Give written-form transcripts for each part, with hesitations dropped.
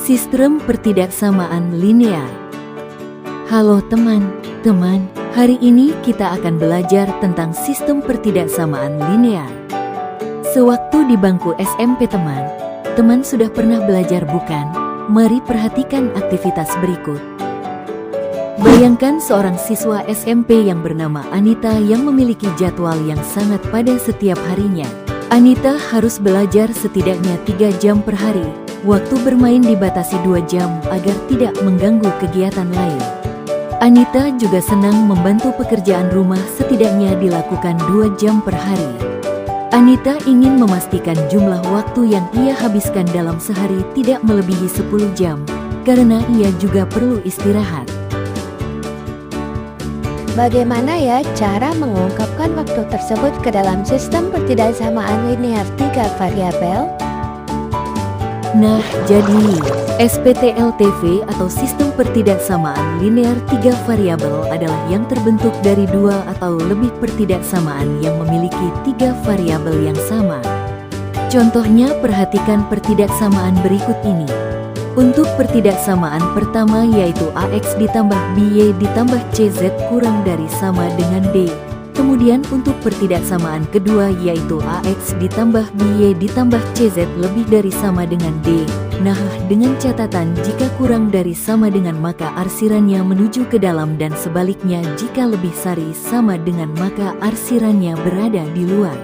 Sistem pertidaksamaan linear. Halo teman-teman, hari ini kita akan belajar tentang sistem pertidaksamaan linear. Sewaktu di bangku SMP teman sudah pernah belajar bukan? Mari perhatikan aktivitas berikut. Bayangkan seorang siswa SMP yang bernama Anita yang memiliki jadwal yang sangat padat setiap harinya. Anita harus belajar setidaknya 3 jam per hari. Waktu bermain dibatasi 2 jam agar tidak mengganggu kegiatan lain. Anita juga senang membantu pekerjaan rumah setidaknya dilakukan 2 jam per hari. Anita ingin memastikan jumlah waktu yang ia habiskan dalam sehari tidak melebihi 10 jam, karena ia juga perlu istirahat. Bagaimana ya cara mengungkapkan waktu tersebut ke dalam sistem pertidaksamaan linear 3 variabel? Nah, jadi SPTLTV atau sistem pertidaksamaan linear 3 variabel adalah yang terbentuk dari 2 atau lebih pertidaksamaan yang memiliki 3 variabel yang sama. Contohnya, perhatikan pertidaksamaan berikut ini. Untuk pertidaksamaan pertama yaitu AX ditambah BY ditambah CZ kurang dari sama dengan D. Kemudian untuk pertidaksamaan kedua yaitu AX ditambah BY ditambah CZ lebih dari sama dengan D. Nah, dengan catatan jika kurang dari sama dengan maka arsirannya menuju ke dalam dan sebaliknya jika lebih sari sama dengan maka arsirannya berada di luar.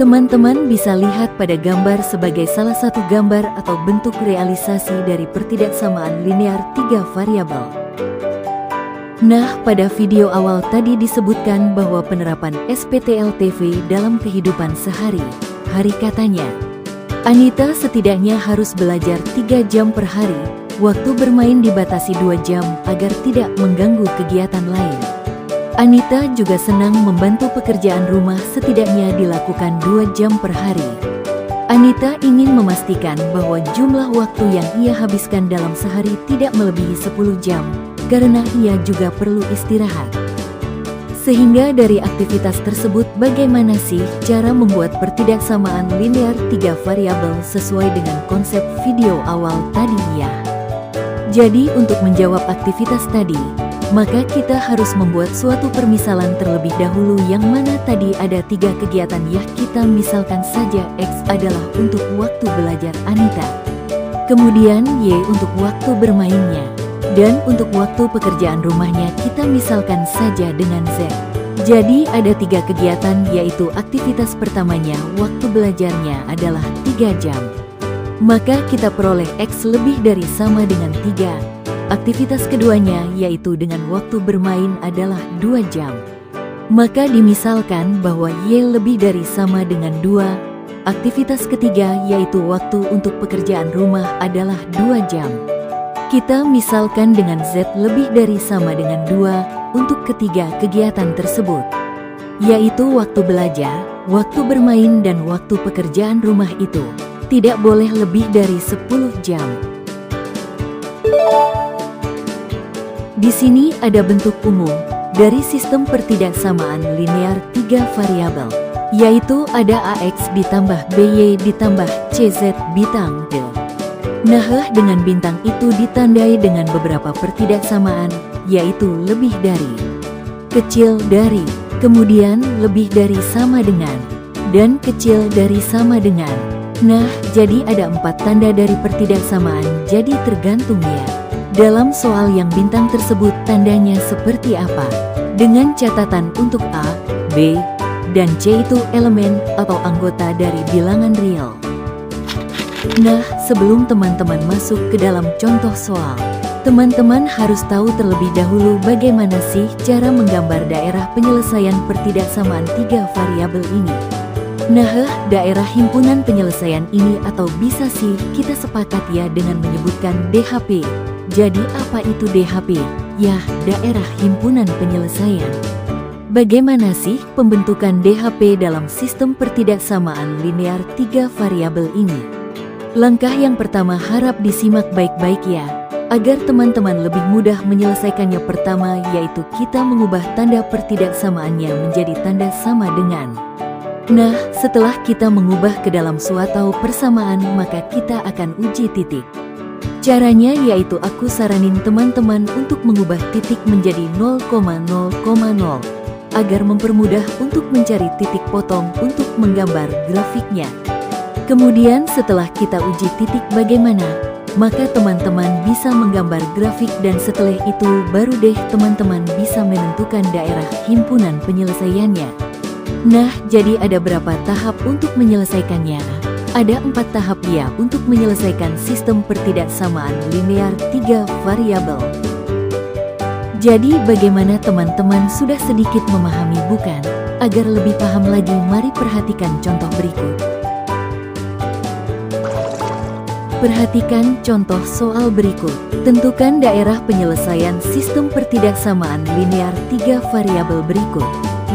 Teman-teman bisa lihat pada gambar sebagai salah satu gambar atau bentuk realisasi dari pertidaksamaan linear 3 variabel. Nah, pada video awal tadi disebutkan bahwa penerapan SPTLTV dalam kehidupan sehari-hari katanya, Anita setidaknya harus belajar 3 jam per hari, waktu bermain dibatasi 2 jam agar tidak mengganggu kegiatan lain. Anita juga senang membantu pekerjaan rumah setidaknya dilakukan 2 jam per hari. Anita ingin memastikan bahwa jumlah waktu yang ia habiskan dalam sehari tidak melebihi 10 jam, karena ia juga perlu istirahat. Sehingga dari aktivitas tersebut bagaimana sih cara membuat pertidaksamaan linear 3 variabel sesuai dengan konsep video awal tadi ya? Jadi untuk menjawab aktivitas tadi, maka kita harus membuat suatu permisalan terlebih dahulu yang mana tadi ada 3 kegiatan ya, kita misalkan saja X adalah untuk waktu belajar Anita. Kemudian Y untuk waktu bermainnya. Dan untuk waktu pekerjaan rumahnya kita misalkan saja dengan Z. Jadi ada 3 kegiatan yaitu aktivitas pertamanya waktu belajarnya adalah 3 jam. Maka kita peroleh X lebih dari sama dengan 3. Aktivitas keduanya yaitu dengan waktu bermain adalah 2 jam. Maka dimisalkan bahwa Y lebih dari sama dengan 2. Aktivitas ketiga yaitu waktu untuk pekerjaan rumah adalah 2 jam. Kita misalkan dengan Z lebih dari sama dengan 2 untuk ketiga kegiatan tersebut, yaitu waktu belajar, waktu bermain dan waktu pekerjaan rumah itu tidak boleh lebih dari 10 jam. Di sini ada bentuk umum dari sistem pertidaksamaan linear 3 variabel, yaitu ada AX ditambah BY ditambah CZ bintang D. Nah, dengan bintang itu ditandai dengan beberapa pertidaksamaan, yaitu lebih dari, kecil dari, kemudian lebih dari sama dengan, dan kecil dari sama dengan. Nah, jadi ada 4 tanda dari pertidaksamaan, jadi tergantung ya. Dalam soal yang bintang tersebut tandanya seperti apa? Dengan catatan untuk A, B, dan C itu elemen atau anggota dari bilangan real. Nah, sebelum teman-teman masuk ke dalam contoh soal, teman-teman harus tahu terlebih dahulu bagaimana sih cara menggambar daerah penyelesaian pertidaksamaan 3 variabel ini. Nah, daerah himpunan penyelesaian ini atau bisa sih kita sepakat ya dengan menyebutkan DHP. Jadi apa itu DHP? Yah, daerah himpunan penyelesaian. Bagaimana sih pembentukan DHP dalam sistem pertidaksamaan linear 3 variabel ini? Langkah yang pertama harap disimak baik-baik ya, agar teman-teman lebih mudah menyelesaikannya. Pertama yaitu kita mengubah tanda pertidaksamaannya menjadi tanda sama dengan. Nah, setelah kita mengubah ke dalam suatu persamaan, maka kita akan uji titik. Caranya yaitu aku saranin teman-teman untuk mengubah titik menjadi 0,0,0 agar mempermudah untuk mencari titik potong untuk menggambar grafiknya. Kemudian setelah kita uji titik bagaimana, maka teman-teman bisa menggambar grafik dan setelah itu baru deh teman-teman bisa menentukan daerah himpunan penyelesaiannya. Nah, jadi ada berapa tahap untuk menyelesaikannya? Ada 4 tahap ya untuk menyelesaikan sistem pertidaksamaan linear 3 variabel. Jadi bagaimana teman-teman sudah sedikit memahami bukan? Agar lebih paham lagi, mari perhatikan contoh berikut. Perhatikan contoh soal berikut. Tentukan daerah penyelesaian sistem pertidaksamaan linear 3 variabel berikut.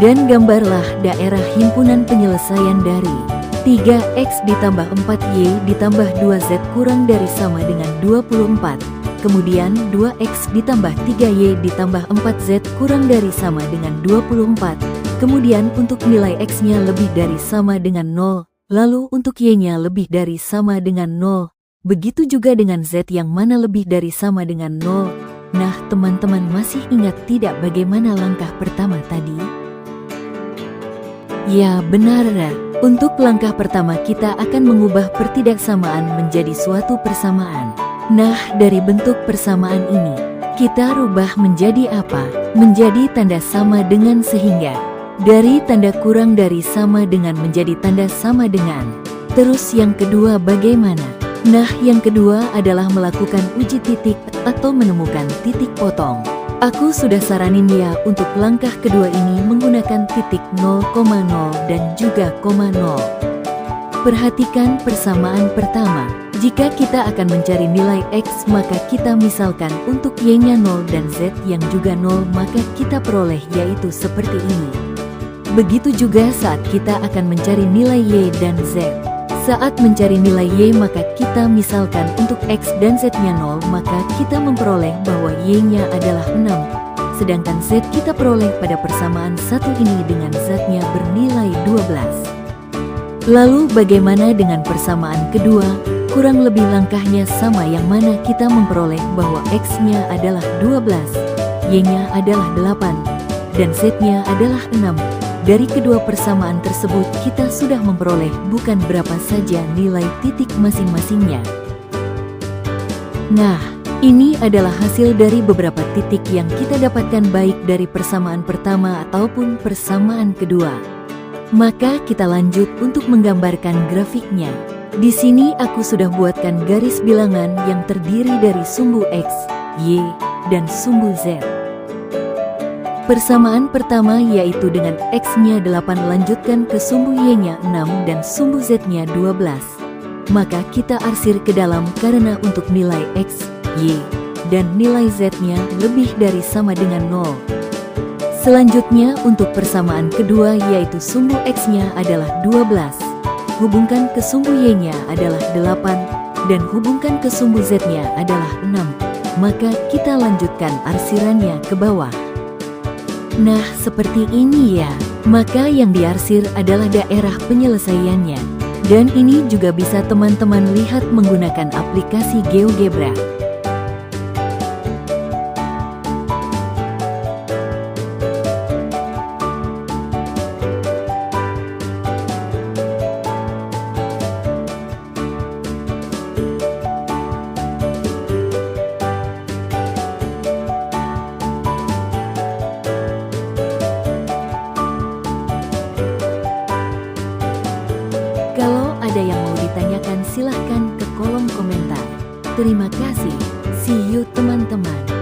Dan gambarlah daerah himpunan penyelesaian dari 3x ditambah 4y ditambah 2z kurang dari sama dengan 24. Kemudian 2x ditambah 3y ditambah 4z kurang dari sama dengan 24. Kemudian untuk nilai x-nya lebih dari sama dengan 0. Lalu untuk y-nya lebih dari sama dengan 0. Begitu juga dengan z yang mana lebih dari sama dengan 0. Nah, teman-teman masih ingat tidak bagaimana langkah pertama tadi? Ya, benar. Untuk langkah pertama kita akan mengubah pertidaksamaan menjadi suatu persamaan. Nah, dari bentuk persamaan ini, kita rubah menjadi apa? Menjadi tanda sama dengan sehingga. Dari tanda kurang dari sama dengan menjadi tanda sama dengan. Terus yang kedua bagaimana? Nah, yang kedua adalah melakukan uji titik atau menemukan titik potong. Aku sudah saranin ya untuk langkah kedua ini menggunakan titik 0,0 dan juga koma 0. Perhatikan persamaan pertama. Jika kita akan mencari nilai x, maka kita misalkan untuk y-nya 0 dan z yang juga 0, maka kita peroleh yaitu seperti ini. Begitu juga saat kita akan mencari nilai y dan z. Saat mencari nilai y maka kita misalkan untuk x dan z-nya 0, maka kita memperoleh bahwa y-nya adalah 6. Sedangkan z kita peroleh pada persamaan satu ini dengan z-nya bernilai 12. Lalu bagaimana dengan persamaan kedua? Kurang lebih langkahnya sama yang mana kita memperoleh bahwa x-nya adalah 12, y-nya adalah 8, dan z-nya adalah 6. Dari kedua persamaan tersebut kita sudah memperoleh bukan berapa saja nilai titik masing-masingnya. Nah, ini adalah hasil dari beberapa titik yang kita dapatkan baik dari persamaan pertama ataupun persamaan kedua. Maka kita lanjut untuk menggambarkan grafiknya. Di sini aku sudah buatkan garis bilangan yang terdiri dari sumbu x, y, dan sumbu z. Persamaan pertama yaitu dengan x-nya 8 lanjutkan ke sumbu y-nya 6 dan sumbu z-nya 12. Maka kita arsir ke dalam karena untuk nilai x, y, dan nilai z-nya lebih dari sama dengan 0. Selanjutnya untuk persamaan kedua yaitu sumbu x-nya adalah 12. Hubungkan ke sumbu y-nya adalah 8 dan hubungkan ke sumbu z-nya adalah 6. Maka kita lanjutkan arsirannya ke bawah. Nah, seperti ini ya. Maka yang diarsir adalah daerah penyelesaiannya. Dan ini juga bisa teman-teman lihat menggunakan aplikasi GeoGebra. Ada yang mau ditanyakan silahkan ke kolom komentar. Terima kasih. See you teman-teman.